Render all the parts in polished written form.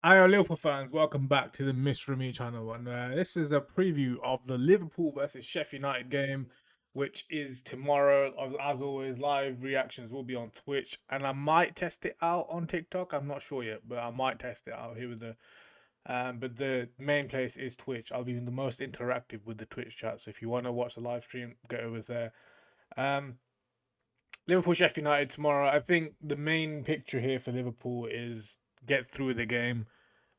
Hi, Liverpool fans. Welcome back to the Miss Remy channel. And this is a preview of the Liverpool versus Sheff United game, which is tomorrow. As always, live reactions will be on Twitch, and I might test it out on TikTok. I'm not sure yet, but I might test it out here with the. But the main place is Twitch. I'll be the most interactive with the Twitch chat. So if you want to watch the live stream, get over there. Um, Liverpool Sheff United tomorrow. I think the main picture here for Liverpool is get through the game,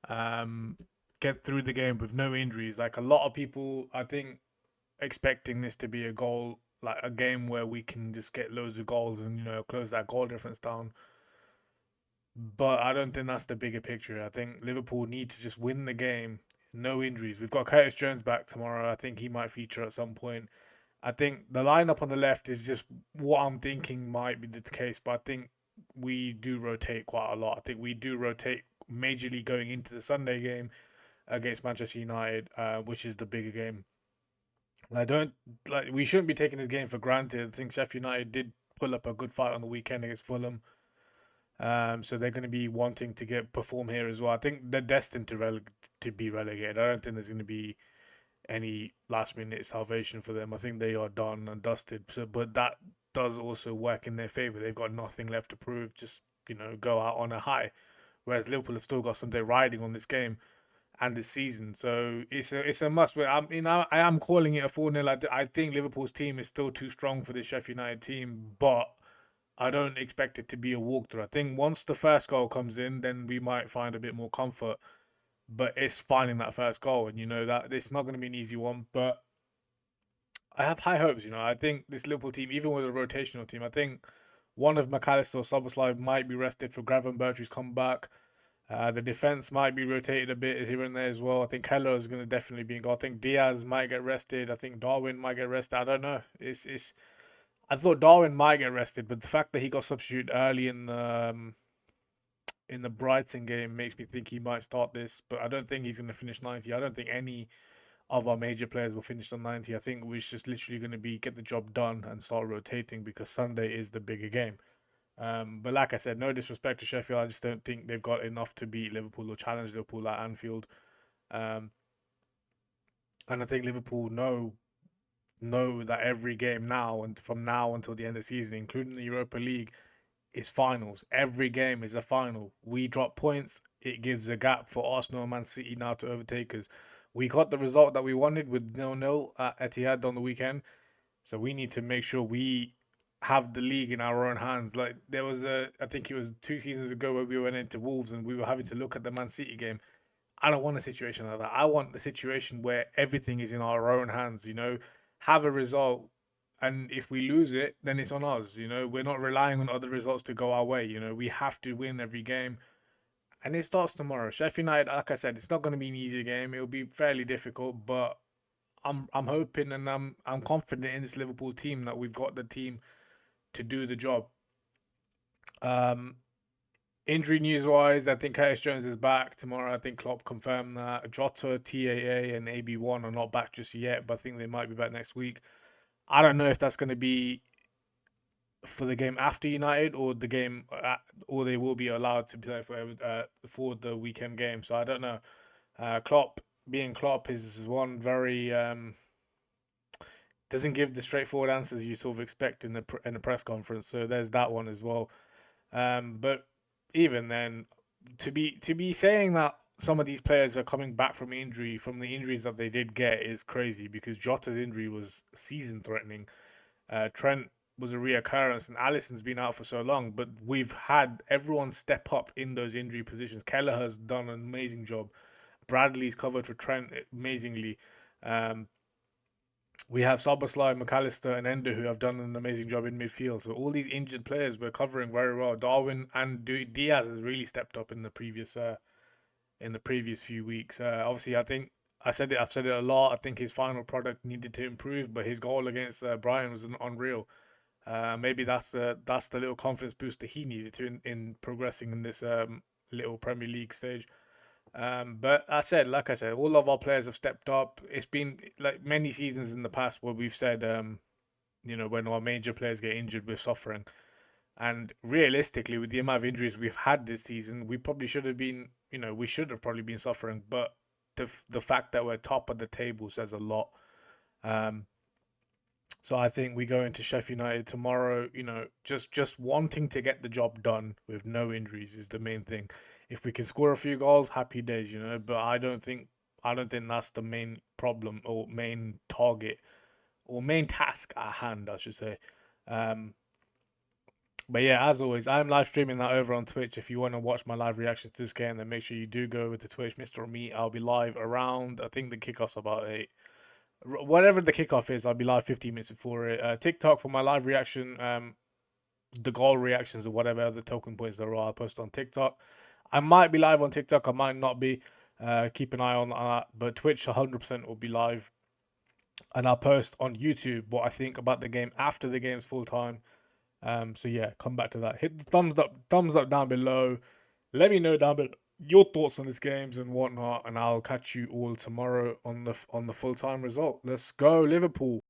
um, get through the game with no injuries. Like a lot of people, I think, expecting this to be a goal, like a game where we can just get loads of goals and close that goal difference down. But I don't think that's the bigger picture. I think Liverpool need to just win the game, no injuries. We've got Curtis Jones back tomorrow. I think he might feature at some point. I think the lineup on the left is just what I'm thinking might be the case, but I think we do rotate quite a lot. I think we do rotate majorly going into the Sunday game against Manchester United, which is the bigger game. I don't like we shouldn't be taking this game for granted. I think Sheffield United did pull up a good fight on the weekend against Fulham, so they're going to be wanting to get perform here as well. I think they're destined to be relegated. I don't think there's going to be any last minute salvation for them. I think they are done and dusted. So, but that does also work in their favour. They've got nothing left to prove. Just go out on a high. Whereas Liverpool have still got something riding on this game and this season. So it's a must. But I am calling it a 4-0. I think Liverpool's team is still too strong for the Sheffield United team, but I don't expect it to be a walkthrough. I think once the first goal comes in, then we might find a bit more comfort. But it's finding that first goal, and you know that it's not going to be an easy one. But I have high hopes. I think this Liverpool team, even with a rotational team, I think one of McAllister or Szoboszlai might be rested for Gravenberch, who's come back. The defense might be rotated a bit here and there as well. I think Keller is going to definitely be in goal. I think Diaz might get rested. I think Darwin might get rested. I don't know. It's. I thought Darwin might get rested, but the fact that he got substituted early in the Brighton game makes me think he might start this. But I don't think he's going to finish 90. I don't think any of our major players will finish on 90. I think we're just literally going to be get the job done and start rotating because Sunday is the bigger game. But like I said, no disrespect to Sheffield, I just don't think they've got enough to beat Liverpool or challenge Liverpool at Anfield. Um, and I think Liverpool know that every game now and from now until the end of the season, including the Europa League, is finals. Every game is a final. We drop points, it gives a gap for Arsenal and Man City now to overtake us. We got the result that we wanted with 0-0 at Etihad on the weekend, so we need to make sure we have the league in our own hands. Like there was I think it was 2 seasons ago where we went into Wolves and we were having to look at the Man City game. I don't want a situation like that. I want the situation where everything is in our own hands. Have a result, and if we lose it, then it's on us. We're not relying on other results to go our way. We have to win every game, and it starts tomorrow. Sheffield United, like I said, it's not going to be an easy game. It'll be fairly difficult, but I'm hoping and I'm confident in this Liverpool team that we've got the team to do the job. Um, Injury news wise, I think Curtis Jones is back tomorrow. I think Klopp confirmed that Jota, TAA, and AB1 are not back just yet, but I think they might be back next week. I don't know if that's going to be for the game after United or the game, or they will be allowed to play for the weekend game. So I don't know. Klopp being Klopp is one very doesn't give the straightforward answers you sort of expect in the press conference. So there's that one as well. But even then, to be saying that some of these players are coming back from injury from the injuries that they did get is crazy because Jota's injury was season threatening. Trent was a reoccurrence, and Alisson's been out for so long. But we've had everyone step up in those injury positions. Keller has done an amazing job. Bradley's covered for Trent amazingly. Um, we have Szoboszlai, McAllister, and Ender who have done an amazing job in midfield. So all these injured players we're covering very well. Darwin and Diaz has really stepped up in the previous few weeks. Obviously, I think I've said it a lot. I think his final product needed to improve, but his goal against Brian was unreal. Maybe that's the little confidence booster he needed to in progressing in this little Premier League stage. But like I said, all of our players have stepped up. It's been like many seasons in the past where we've said, when our major players get injured, we're suffering. And realistically, with the amount of injuries we've had this season, we probably should have been, we should have probably been suffering. But the fact that we're top of the table says a lot. Um, so I think we go into Sheffield United tomorrow, just wanting to get the job done with no injuries is the main thing. If we can score a few goals, happy days, But I don't think that's the main problem or main target or main task at hand, I should say. Um, but yeah, as always, I'm live streaming that over on Twitch. If you want to watch my live reactions to this game, then make sure you do go over to Twitch, Mr. Me. I'll be live around. I think the kickoff's about 8. Whatever the kickoff is, I'll be live 15 minutes before it. TikTok for my live reaction, the goal reactions or whatever other token points there are, I'll post on TikTok. I might be live on TikTok, I might not be. Keep an eye on that. But Twitch 100% will be live. And I'll post on YouTube what I think about the game after the game's full time. So yeah, come back to that. Hit the thumbs up down below. Let me know down below your thoughts on these games and whatnot, and I'll catch you all tomorrow on the full time result. Let's go, Liverpool.